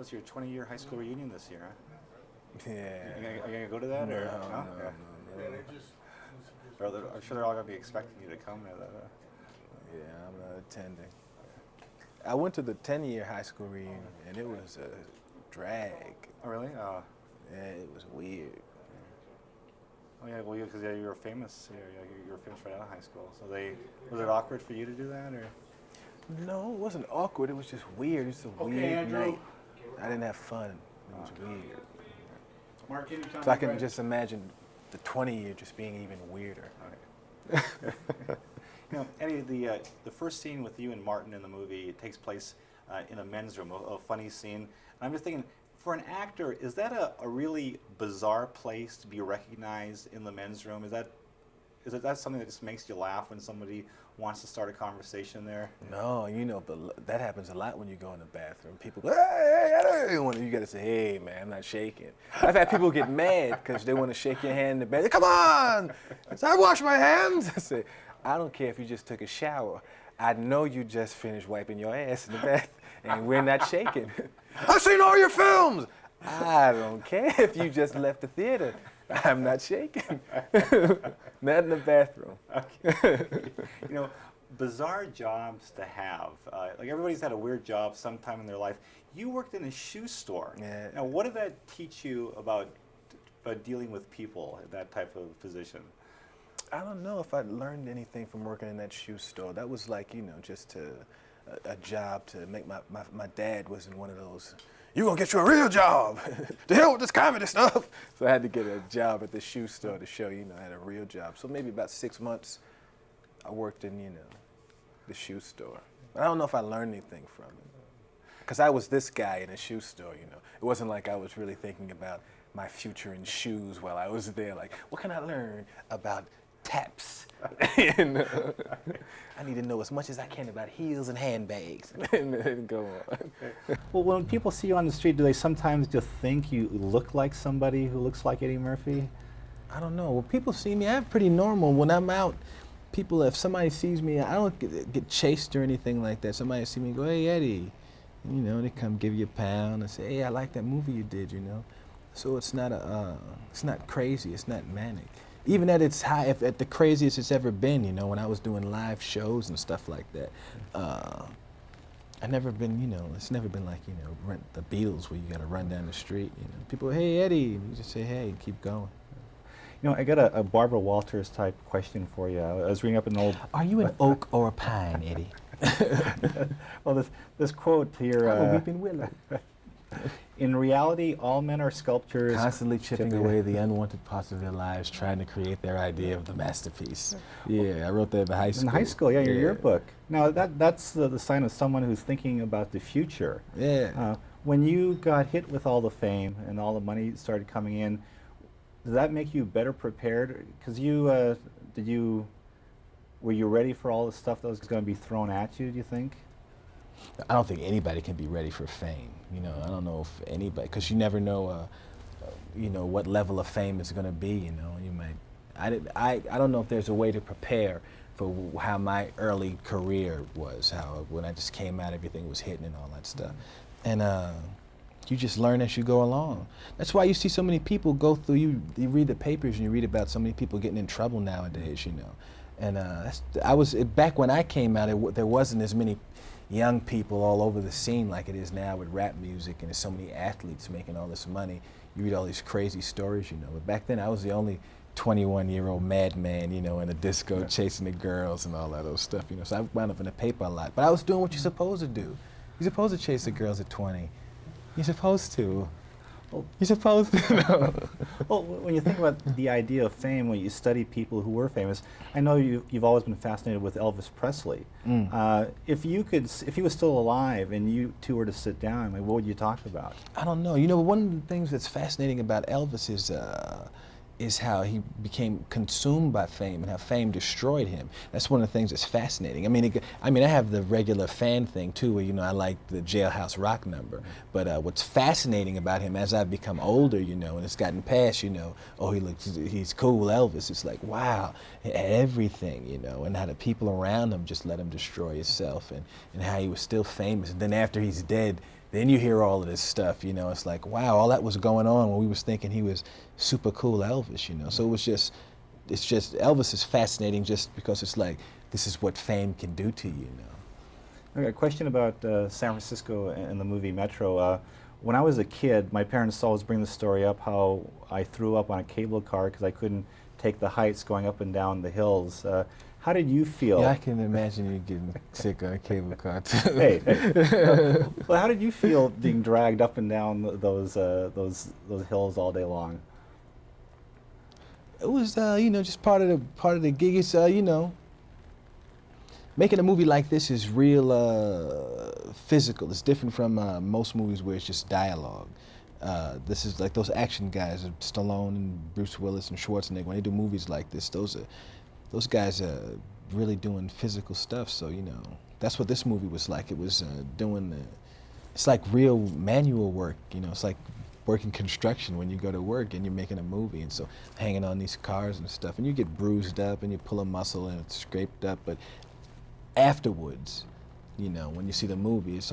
it's your 20-year high school reunion this year, huh? Yeah. Are you gonna go to that, or No, no? Yeah. I'm sure they're all gonna be expecting you to come to that. Yeah, I'm not attending. I went to the 10-year high school reunion, and it was a drag. Oh, really? Yeah, it was weird. Oh yeah, well, because you were famous. You were famous right out of high school. So was it awkward for you to do that, or? No, it wasn't awkward. It was just weird. It was a weird night. I didn't have fun. It was weird. Mark, anytime. So I can just imagine the 20-year just being even weirder. Eddie, the first scene with you and Martin in the movie, it takes place in a men's room, a funny scene. And I'm just thinking, for an actor, is that a really bizarre place to be recognized in the men's room? Is that something that just makes you laugh when somebody wants to start a conversation there? No, but that happens a lot when you go in the bathroom. People go, hey, you got to say, hey, man, I'm not shaking. I've had people get mad because they want to shake your hand in the bathroom. Come on! I wash my hands. I say, I don't care if you just took a shower. I know you just finished wiping your ass in the bath, and we're not shaking. I've seen all your films. I don't care if you just left the theater. I'm not shaking. Not in the bathroom. Okay. Bizarre jobs to have. Like everybody's had a weird job sometime in their life. You worked in a shoe store. Yeah. Now, what did that teach you about dealing with people in that type of position? I don't know if I learned anything from working in that shoe store. That was like, just a job to make my dad wasn't one of those, you're going to get you a real job. To hell with this comedy stuff. So I had to get a job at the shoe store to show, I had a real job. So maybe about 6 months I worked in, the shoe store. I don't know if I learned anything from it. Because I was this guy in a shoe store, It wasn't like I was really thinking about my future in shoes while I was there. Like, what can I learn about taps? I need to know as much as I can about heels and handbags. And go on. Well, when people see you on the street, do they sometimes just think you look like somebody who looks like Eddie Murphy? I don't know. When people see me, I'm pretty normal. When I'm out, if somebody sees me, I don't get chased or anything like that. Somebody see me and go, hey, Eddie. They come give you a pound and say, hey, I like that movie you did, So it's not it's not crazy. It's not manic. Even at its high, at the craziest it's ever been, when I was doing live shows and stuff like that. I never been, it's never been like, rent the Beatles where you got to run down the street. People, hey, Eddie, and you just say, hey, and keep going. I got a Barbara Walters type question for you. I was reading up an old. Are you an oak or a pine, Eddie? Well, this quote here. I'm a weeping willow. In reality, all men are sculptors. Constantly chipping away the unwanted parts of their lives, trying to create their idea of the masterpiece. Yeah, I wrote that in high school. In high school, yeah, your yearbook. Now, that's the sign of someone who's thinking about the future. Yeah. When you got hit with all the fame and all the money started coming in, does that make you better prepared? Because were you ready for all the stuff that was going to be thrown at you, do you think? I don't think anybody can be ready for fame. I don't know if anybody, because you never know, what level of fame it's going to be. You might. I don't know if there's a way to prepare for how my early career was. How when I just came out, everything was hitting and all that stuff, and you just learn as you go along. That's why you see so many people go through. You read the papers and you read about so many people getting in trouble nowadays. And back when I came out, there wasn't as many young people all over the scene like it is now with rap music, and there's so many athletes making all this money. You read all these crazy stories, But back then, I was the only 21-year-old madman, in a disco chasing the girls and all that other stuff, So I wound up in the paper a lot. But I was doing what you're supposed to do. You're supposed to chase the girls at 20. You're supposed to. You're supposed to. Well, when you think about the idea of fame, when you study people who were famous, I know you've always been fascinated with Elvis Presley. If he was still alive and you two were to sit down, what would you talk about? I don't know. One of the things that's fascinating about Elvis is how he became consumed by fame and how fame destroyed him. That's one of the things that's fascinating. I have the regular fan thing too, where I like the Jailhouse Rock number. But what's fascinating about him as I've become older, and it's gotten past, oh, he's cool, Elvis. It's like, wow, everything, and how the people around him just let him destroy himself, and how he was still famous. And then after he's dead, Then you hear all of this stuff, you know, it's like, wow, all that was going on when we was thinking he was super cool Elvis, you know. So it's just, Elvis is fascinating just because it's like, this is what fame can do to you, you know. Okay, a question about San Francisco and the movie Metro. When I was a kid, my parents always bring the story up how I threw up on a cable car because I couldn't take the heights going up and down the hills. How did you feel? Yeah, I can imagine you getting sick on a cable car too. Hey, well, how did you feel being dragged up and down those hills all day long? It was, you know, just part of the gig. It's, you know, making a movie like this is real physical. It's different from most movies where it's just dialogue. This is like those action guys, Stallone and Bruce Willis and Schwarzenegger. When they do movies like this, those guys are really doing physical stuff. So, you know, that's what this movie was like. It was it's like real manual work. You know, it's like working construction when you go to work and you're making a movie. And so hanging on these cars and stuff, and you get bruised up and you pull a muscle and it's scraped up, but afterwards, you know, when you see the movie, it's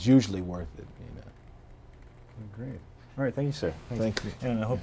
usually worth it, you know. Great. All right, thank you, sir. Thank you. And I hope